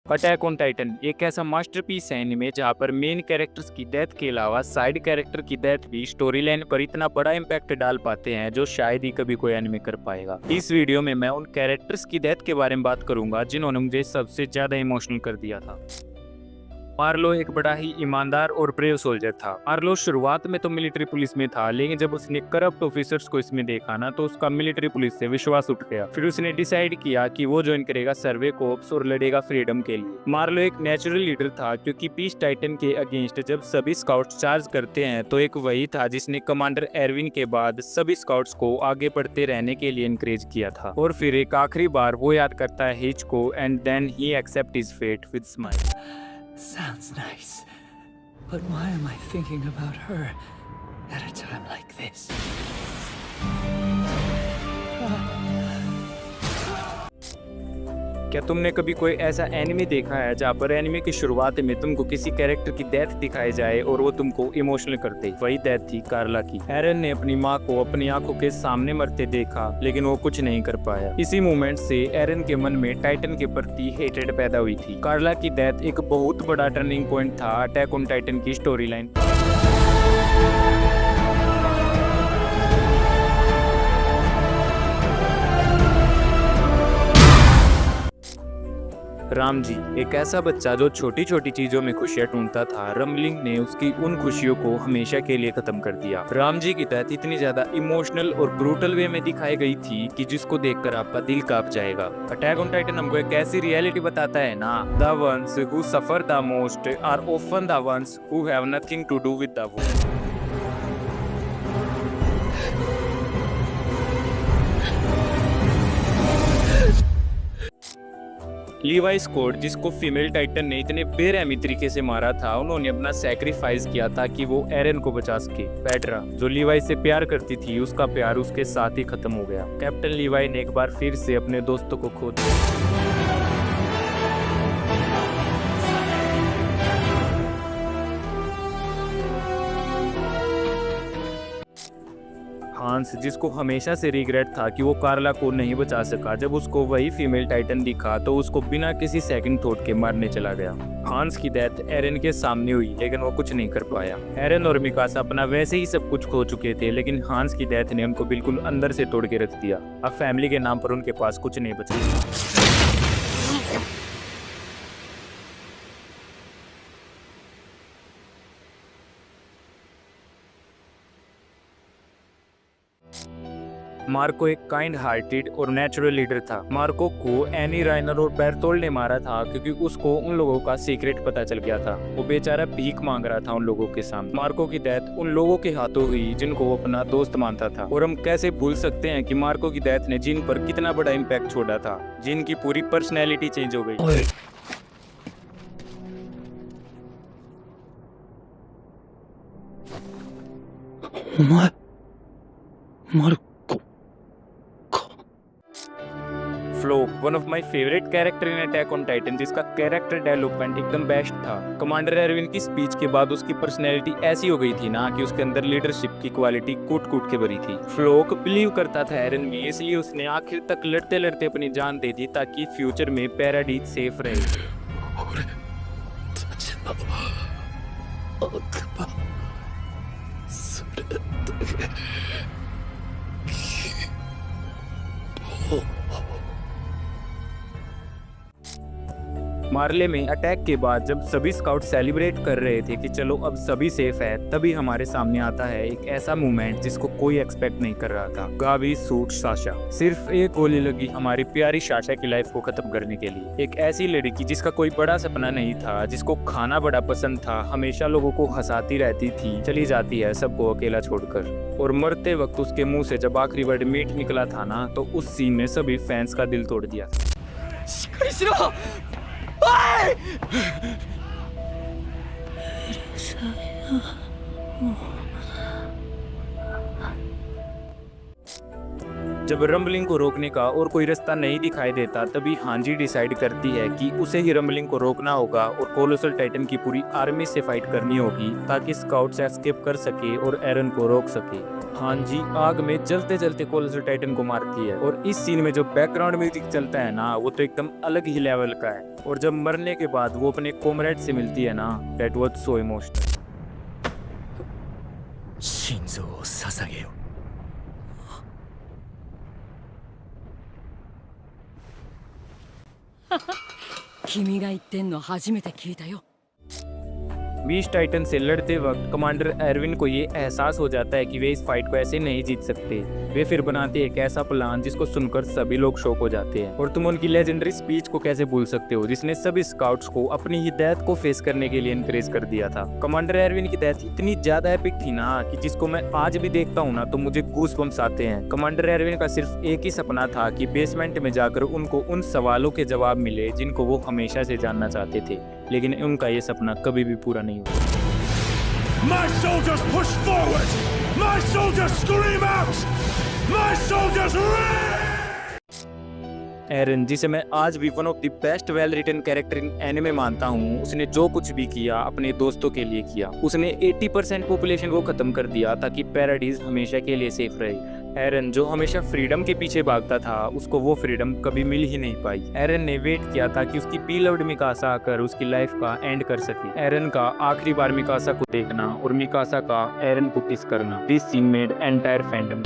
Attack on Titan एक ऐसा masterpiece है एनिमे जहां पर मेन कैरेक्टर्स की डेथ के अलावा साइड कैरेक्टर की डेथ भी स्टोरी लाइन पर इतना बड़ा इम्पैक्ट डाल पाते हैं जो शायद ही कभी कोई एनिमे कर पाएगा। इस वीडियो में मैं उन कैरेक्टर्स की डेथ के बारे में बात करूंगा जिन्होंने मुझे सबसे ज्यादा इमोशनल कर दिया था। मार्लो एक बड़ा ही ईमानदार और ब्रेव सोल्जर था। मार्लो शुरुआत में तो मिलिट्री पुलिस में था, लेकिन जब उसने करप्ट ऑफिसर्स को इसमें देखा ना तो उसका मिलिट्री पुलिस से विश्वास उठ गया। फिर उसने डिसाइड किया कि वो ज्वाइन करेगा सर्वे कोर्प्स और लड़ेगा फ्रीडम के लिए। मार्लो एक नेचुरल लीडर था, क्योंकि पीस टाइटन के अगेंस्ट जब सभी स्काउट्स चार्ज करते हैं तो एक वही था जिसने कमांडर एरविन के बाद सभी स्काउट्स को आगे बढ़ते रहने के लिए इनकरेज किया था। और फिर एक आखिरी बार वो याद करता है हिच को and then he accept his fate with smile. Sounds nice, but why am I thinking about her at a time like this? क्या तुमने कभी कोई ऐसा एनिमे देखा है जहाँ पर एनिमे की शुरुआत में तुमको किसी कैरेक्टर की डेथ दिखाई जाए और वो तुमको इमोशनल कर दे? वही डेथ थी कार्ला की। एरन ने अपनी माँ को अपनी आंखों के सामने मरते देखा, लेकिन वो कुछ नहीं कर पाया। इसी मोमेंट से एरन के मन में टाइटन के प्रति हेटेड पैदा हुई थी। कार्ला की डेथ एक बहुत बड़ा टर्निंग पॉइंट था अटैक ऑन टाइटन की स्टोरी लाइन। राम जी एक ऐसा बच्चा जो छोटी छोटी चीजों में खुशियां ढूंढता था, रमलिंग ने उसकी उन खुशियों को हमेशा के लिए खत्म कर दिया। राम जी की डेथ इतनी ज्यादा इमोशनल और ब्रूटल वे में दिखाई गई थी कि जिसको देखकर आपका दिल कांप जाएगा। अटैक ऑन टाइटन हमको एक ऐसी रियलिटी बताता है ना, the ones who suffer the most are often the ones who have nothing to do with the war. Levi Scott, जिसको फीमेल टाइटन ने इतने बेरहमी तरीके से मारा था, उन्होंने अपना सैक्रिफाइस किया था कि वो एरन को बचा सके। पेट्रा जो लीवाई से प्यार करती थी, उसका प्यार उसके साथ ही खत्म हो गया। कैप्टन लीवाई ने एक बार फिर से अपने दोस्तों को खो दिया। हांस, जिसको हमेशा से रिग्रेट था कि वो कार्ला को नहीं बचा सका, जब उसको वही फीमेल टाइटन दिखा तो उसको बिना किसी सेकंड थॉट के मारने चला गया। हांस की डेथ एरन के सामने हुई, लेकिन वो कुछ नहीं कर पाया। एरन और मिकासा अपना वैसे ही सब कुछ खो चुके थे, लेकिन हांस की डेथ ने उनको बिल्कुल अंदर से तोड़ के रख दिया। अब फैमिली के नाम पर उनके पास कुछ नहीं बचा। मार्को एक काइंड हार्टेड और नेचुरल लीडर था। मार्को को एनी राइनर और बेर्तोल्ड ने मारा था क्योंकि उसको उन लोगों का सीक्रेट पता चल गया था। वो बेचारा भीख मांग रहा था उन लोगों के सामने। मार्को की डेथ उन लोगों के हाथों हुई जिनको वो अपना दोस्त मानता था। और हम कैसे भूल सकते हैं कि मार्को की डेथ ने जिन पर कितना बड़ा इम्पैक्ट छोड़ा था, जिन की पूरी पर्सनैलिटी चेंज हो गई। Floch, one of my favourite character in attack on titan, जिसका कैरेक्टर डेवलपमेंट एकदम बेस्ट था। कमांडर एरविन की स्पीच के बाद उसकी पर्सनैलिटी ऐसी हो गई थी ना कि उसके अंदर लीडरशिप की क्वालिटी कूट कूट के भरी थी। फ्लोक बिलीव करता था एरन में, इसलिए उसने आखिर तक लड़ते लड़ते अपनी जान दे दी ताकि फ्यूचर में पैराडाइज सेफ रहे। मार्ले में अटैक के बाद जब सभी स्काउट सेलिब्रेट कर रहे थे कि चलो अब सभी सेफ है, तभी हमारे सामने आता है एक ऐसा मूवमेंट जिसको कोई एक्सपेक्ट नहीं कर रहा था। Gavi suit Sasha. सिर्फ एक गोली लगी हमारी प्यारी साशा की लाइफ को खत्म करने के लिए। एक ऐसी लड़की जिसका कोई बड़ा सपना नहीं था, जिसको खाना बड़ा पसंद था, हमेशा लोगों को हंसाती रहती थी, चली जाती है सबको अकेला छोड़कर। और मरते वक्त उसके मुंह से जब आखिरी वर्ड मीट निकला था ना, तो उस सीन ने सभी फैंस का दिल तोड़ दिया। जब रंबलिंग को रोकने का और कोई रास्ता नहीं दिखाई देता, तभी हांजी डिसाइड करती है कि उसे ही रंबलिंग को रोकना होगा और कोलोसल टाइटन की पूरी आर्मी से फाइट करनी होगी ताकि स्काउट्स एस्केप कर सके और एरन को रोक सके। हांजी आग में जलते जलते कोलोसल टाइटन को मारती है और इस सीन में जो बैकग्राउंड म्यूजिक चलता है ना, वो तो एकदम अलग ही लेवल का है। और जब मरने के बाद वो अपने कॉमरेड से मिलती है ना, that was so emotional. 心臓を捧げよ。君が言ってんの初めて聞いたよ。 beast titan से लड़ते वक्त कमांडर एरविन को ये एहसास हो जाता है कि वे इस फाइट को ऐसे नहीं जीत सकते। वे फिर बनाते एक ऐसा प्लान जिसको सुनकर सभी लोग शॉक हो जाते हैं। और तुम उनकी लेजेंडरी स्पीच को कैसे भूल सकते हो, जिसने सभी स्काउट्स को अपनी ही डेथ को फेस करने के लिए इनकरेज कर दिया था। कमांडर एरविन की डेथ इतनी ज्यादा एपिक थी ना कि जिसको मैं आज भी देखता हूँ ना तो मुझे गूज़बम्प्स आते हैं। कमांडर एरविन का सिर्फ एक ही सपना था कि बेसमेंट में जाकर उनको उन सवालों के जवाब मिले जिनको वो हमेशा से जानना चाहते थे, लेकिन उनका ये सपना कभी भी पूरा नहीं हुआ। My soldiers push forward! My soldiers scream out! My soldiers rage! एरन, जिसे मैं आज भी one of the best well written character in anime मानता हूँ, उसने जो कुछ भी किया अपने दोस्तों के लिए किया। उसने 80% पॉपुलेशन को खत्म कर दिया ताकि पैराडाइज हमेशा के लिए सेफ रहे। एरन जो हमेशा फ्रीडम के पीछे भागता था, उसको वो फ्रीडम कभी मिल ही नहीं पाई। एरन ने वेट किया था कि उसकी बीलव्ड मिकासा आकर उसकी लाइफ का एंड कर सके। एरन का आखिरी बार मिकासा को देखना और मिकासा का एरन को किस करना, this scene made entire fandom.